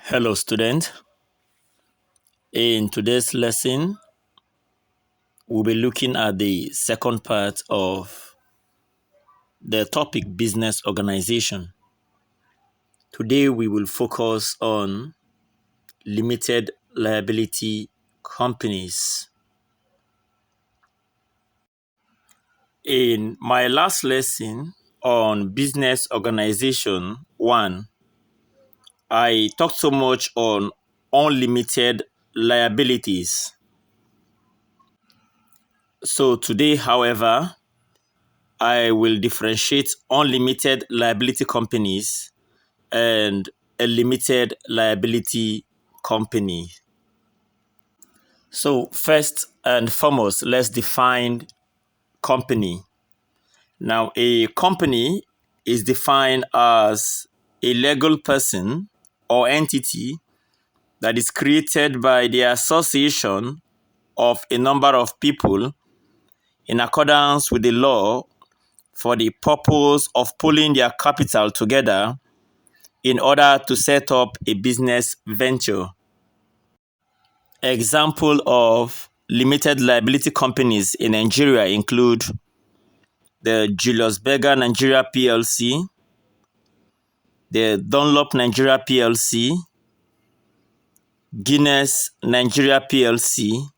Hello student, in today's lesson we'll be looking at the second part of the topic business organization. Today we will focus on limited liability companies. In my last lesson on business organization 1, I talked so much on unlimited liabilities. So today, however, I will differentiate unlimited liability companies and a limited liability company. So first and foremost, let's define company. Now, a company is defined as a legal person or entity that is created by the association of a number of people in accordance with the law for the purpose of pulling their capital together in order to set up a business venture. Example of limited liability companies in Nigeria include the Julius Berger Nigeria PLC, the Dunlop Nigeria PLC, Guinness Nigeria PLC,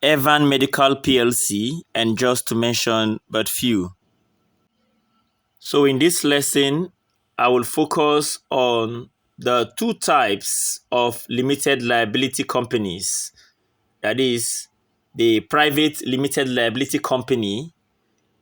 Evan Medical PLC, and just to mention but few. So in this lesson, I will focus on the two types of limited liability companies. That is, the private limited liability company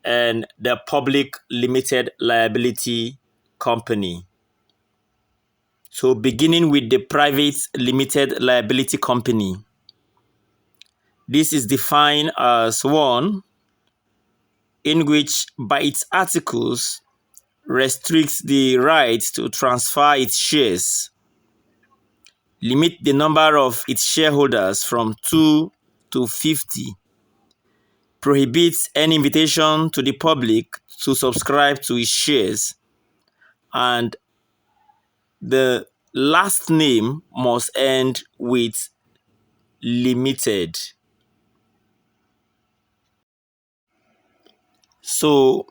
and the public limited liability company. So beginning with the private limited liability company. This is defined as one in which by its articles restricts the right to transfer its shares, limit the number of its shareholders from 2 to 50, prohibits any invitation to the public to subscribe to its shares, and the last name must end with limited. So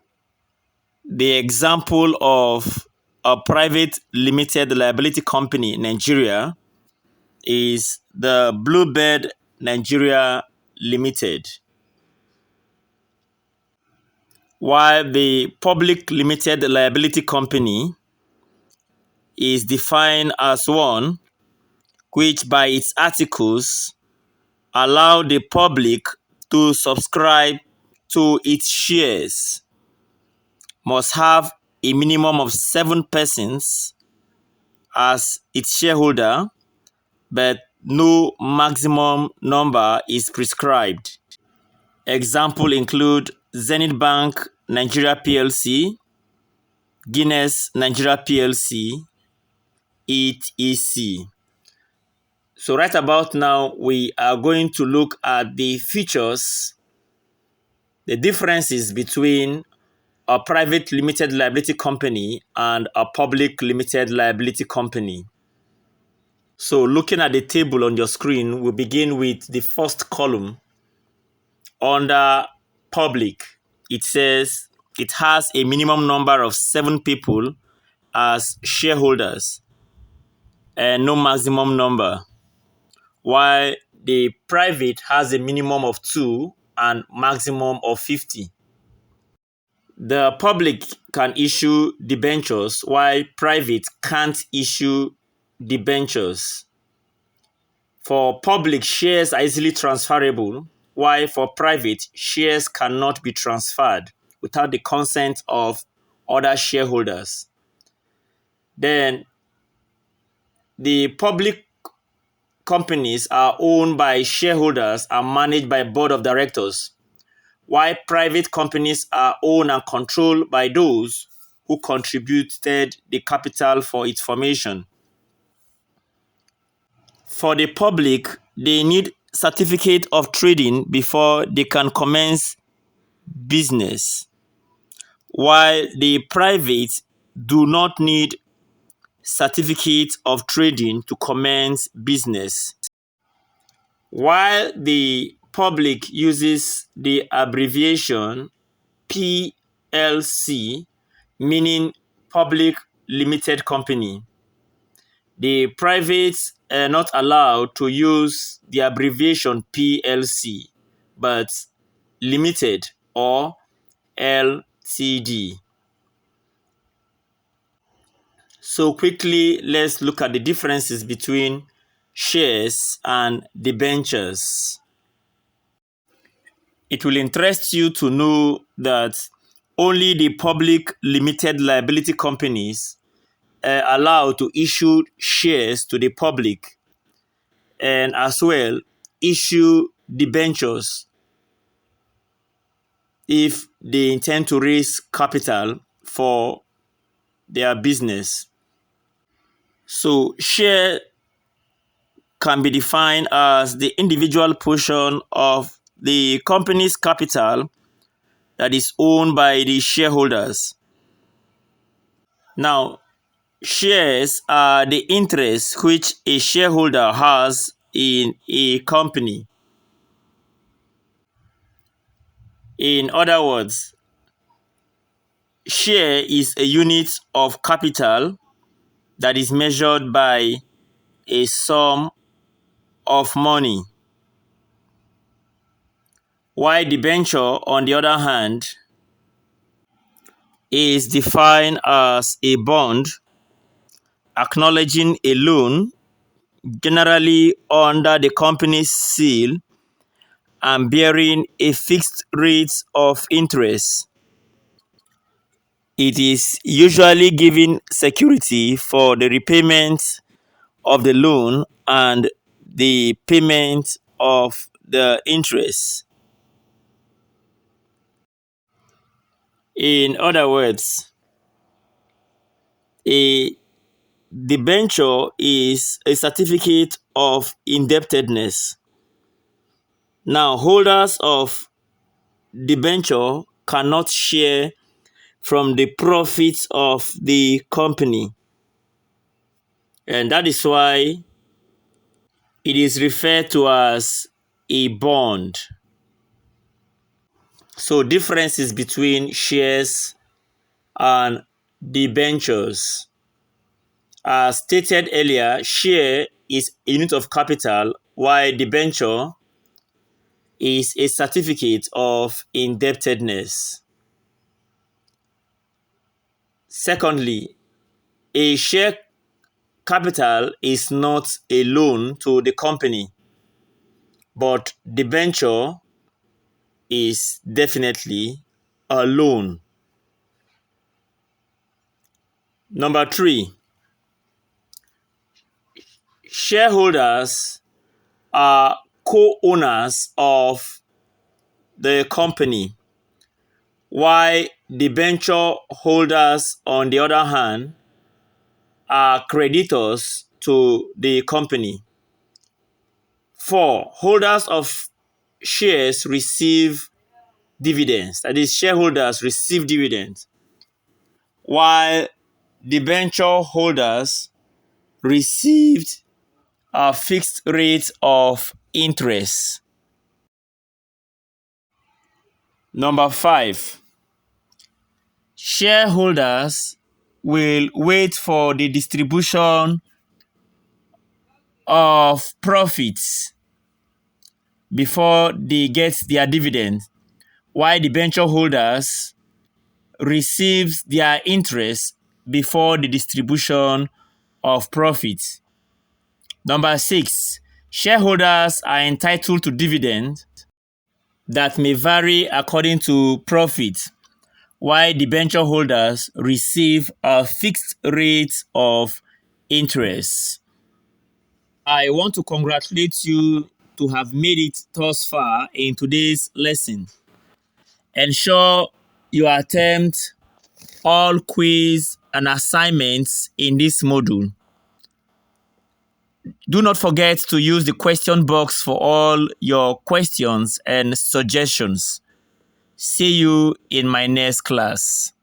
the example of a private limited liability company in Nigeria is the Bluebird Nigeria Limited, while the public limited liability company is defined as one which by its articles allow the public to subscribe to its shares, must have a minimum of 7 persons as its shareholder, but no maximum number is prescribed. Examples include Zenith Bank Nigeria PLC, Guinness Nigeria PLC, etc. So right about now, we are going to look at the features, the differences between a private limited liability company and a public limited liability company. So looking at the table on your screen, we'll begin with the first column. Under public, it says it has a minimum number of 7 people as shareholders and no maximum number, while the private has a minimum of 2 and maximum of 50. The public can issue debentures while private can't issue debentures. For public, shares are easily transferable, while for private, shares cannot be transferred without the consent of other shareholders. Then the public companies are owned by shareholders and managed by board of directors, while private companies are owned and controlled by those who contributed the capital for its formation. For the public, they need certificate of trading before they can commence business, while the private do not need certificate of trading to commence business, while the public uses the abbreviation PLC, meaning Public Limited Company. The privates are not allowed to use the abbreviation PLC, but Limited or LTD. So quickly, let's look at the differences between shares and debentures. It will interest you to know that only the public limited liability companies are allowed to issue shares to the public, and as well issue debentures if they intend to raise capital for their business. So share can be defined as the individual portion of the company's capital that is owned by the shareholders. Now, shares are the interest which a shareholder has in a company. In other words, share is a unit of capital that is measured by a sum of money. While debenture, on the other hand, is defined as a bond acknowledging a loan, generally under the company's seal, and bearing a fixed rate of interest. It is usually giving security for the repayment of the loan and the payment of the interest. In other words, a debenture is a certificate of indebtedness. Now, holders of debenture cannot share from the profits of the company, and that is why it is referred to as a bond. So differences between shares and debentures. As stated earlier, share is a unit of capital, while debenture is a certificate of indebtedness. Secondly, a share capital is not a loan to the company, but debenture is definitely a loan. Number 3, shareholders are co-owners of the company, while debenture holders, on the other hand, are creditors to the company. 4, holders of shares receive dividends. That is, shareholders receive dividends, while debenture holders received a fixed rate of interest. Number 5, shareholders will wait for the distribution of profits before they get their dividend, while debenture holders receive their interest before the distribution of profits. Number 6, shareholders are entitled to dividends that may vary according to profit, while debenture holders receive a fixed rate of interest. I want to congratulate you to have made it thus far in today's lesson. Ensure you attempt all quiz and assignments in this module. Do not forget to use the question box for all your questions and suggestions. See you in my next class.